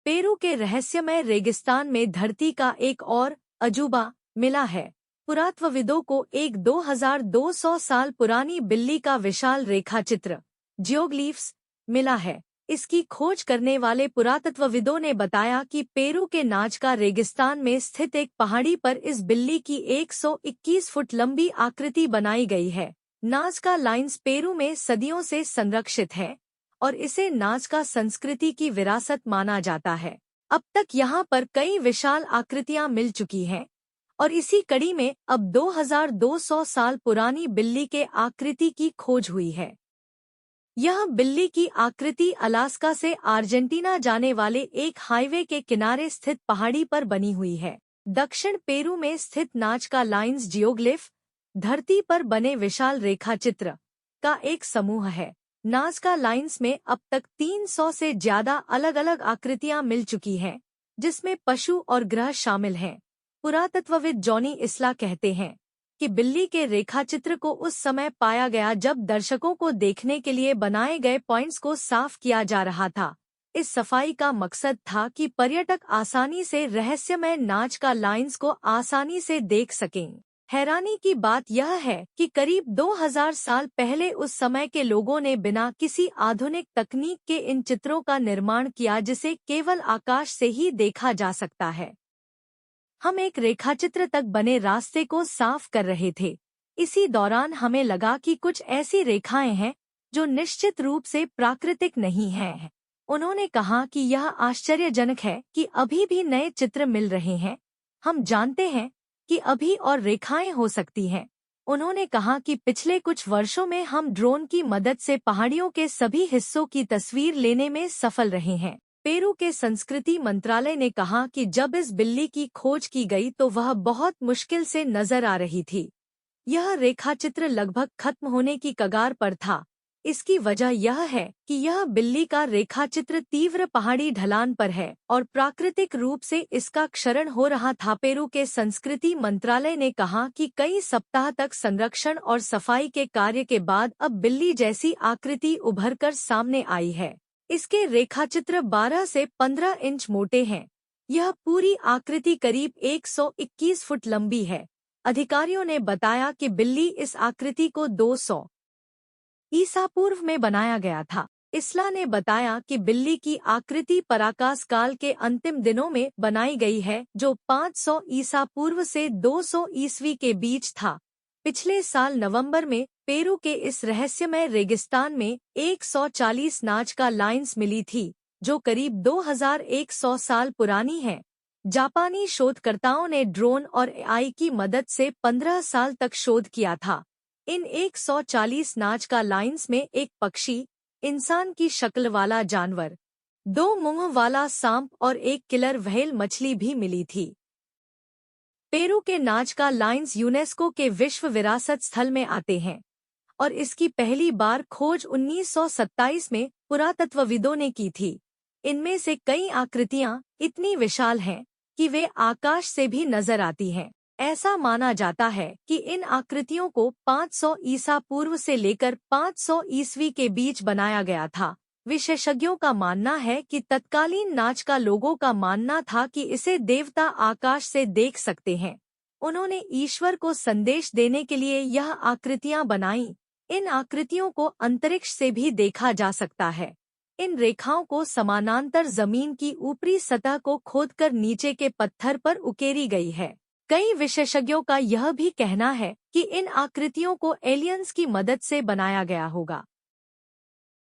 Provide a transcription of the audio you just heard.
Peru के रहस्यमय रेगिस्तान में धरती का एक और अजूबा मिला है। पुरातत्वविदों को एक 2200 साल पुरानी बिल्ली का विशाल रेखाचित्र जियोग्लिफ्स मिला है। इसकी खोज करने वाले पुरातत्वविदों ने बताया कि पेरू के नाजका रेगिस्तान में स्थित एक पहाड़ी पर इस बिल्ली की 121 फुट लंबी आकृति बनाई गई है। नाजका लाइन्स पेरू में सदियों से संरक्षित है और इसे नाजका संस्कृति की विरासत माना जाता है। अब तक यहाँ पर कई विशाल आकृतियाँ मिल चुकी हैं और इसी कड़ी में अब 2200 साल पुरानी बिल्ली के आकृति की खोज हुई है। यह बिल्ली की आकृति अलास्का से अर्जेंटीना जाने वाले एक हाईवे के किनारे स्थित पहाड़ी पर बनी हुई है। दक्षिण पेरू में स्थित नाजका लाइन्स जियोग्लिफ धरती पर बने विशाल रेखाचित्र का एक समूह है। नाजका लाइन्स में अब तक 300 से ज्यादा अलग अलग आकृतियां मिल चुकी हैं, जिसमें पशु और ग्रह शामिल हैं। पुरातत्वविद जॉनी इसला कहते हैं कि बिल्ली के रेखाचित्र को उस समय पाया गया जब दर्शकों को देखने के लिए बनाए गए पॉइंट्स को साफ किया जा रहा था। इस सफाई का मकसद था कि पर्यटक आसानी से रहस्यमय नाजका लाइन्स को आसानी से देख सकें। हैरानी की बात यह है कि करीब 2000 साल पहले उस समय के लोगों ने बिना किसी आधुनिक तकनीक के इन चित्रों का निर्माण किया, जिसे केवल आकाश से ही देखा जा सकता है। हम एक रेखाचित्र तक बने रास्ते को साफ कर रहे थे। इसी दौरान हमें लगा कि कुछ ऐसी रेखाएं हैं जो निश्चित रूप से प्राकृतिक नहीं हैं। उन्होंने कहा कि यह आश्चर्यजनक है कि अभी भी नए चित्र मिल रहे हैं। हम जानते हैं कि अभी और रेखाएं हो सकती हैं। उन्होंने कहा कि पिछले कुछ वर्षों में हम ड्रोन की मदद से पहाड़ियों के सभी हिस्सों की तस्वीर लेने में सफल रहे हैं। पेरू के संस्कृति मंत्रालय ने कहा कि जब इस बिल्ली की खोज की गई तो वह बहुत मुश्किल से नजर आ रही थी। यह रेखाचित्र लगभग खत्म होने की कगार पर था। इसकी वजह यह है कि यह बिल्ली का रेखाचित्र तीव्र पहाड़ी ढलान पर है और प्राकृतिक रूप से इसका क्षरण हो रहा था। पेरू के संस्कृति मंत्रालय ने कहा कि कई सप्ताह तक संरक्षण और सफाई के कार्य के बाद अब बिल्ली जैसी आकृति उभरकर सामने आई है। इसके रेखाचित्र 12 से 15 इंच मोटे हैं। यह पूरी आकृति करीब 121 फुट लंबी है। अधिकारियों ने बताया कि बिल्ली इस आकृति को 200 ईसा पूर्व में बनाया गया था। इसला ने बताया कि बिल्ली की आकृति पराकास काल के अंतिम दिनों में बनाई गई है, जो 500 ईसा पूर्व से 200 ईस्वी के बीच था। पिछले साल नवंबर में पेरू के इस रहस्यमय रेगिस्तान में 140 नाजका लाइन्स मिली थी, जो करीब 2100 साल पुरानी है। जापानी शोधकर्ताओं ने ड्रोन और एआई की मदद से 15 साल तक शोध किया था। इन 140 नाजका लाइन्स में एक पक्षी, इंसान की शक्ल वाला जानवर, 2 मुंह वाला सांप और एक किलर व्हेल मछली भी मिली थी। पेरू के नाजका लाइन्स यूनेस्को के विश्व विरासत स्थल में आते हैं और इसकी पहली बार खोज 1927 में पुरातत्वविदों ने की थी। इनमें से कई आकृतियां इतनी विशाल हैं कि वे आकाश से भी नजर आती हैं। ऐसा माना जाता है कि इन आकृतियों को 500 ईसा पूर्व से लेकर 500 ईस्वी के बीच बनाया गया था। विशेषज्ञों का मानना है कि तत्कालीन नाजका लोगों का मानना था कि इसे देवता आकाश से देख सकते हैं। उन्होंने ईश्वर को संदेश देने के लिए यह आकृतियां बनाईं। इन आकृतियों को अंतरिक्ष से भी देखा जा सकता है। इन रेखाओं को समानांतर जमीन की ऊपरी सतह को खोदकर नीचे के पत्थर पर उकेरी गई है। कई विशेषज्ञों का यह भी कहना है कि इन आकृतियों को एलियंस की मदद से बनाया गया होगा।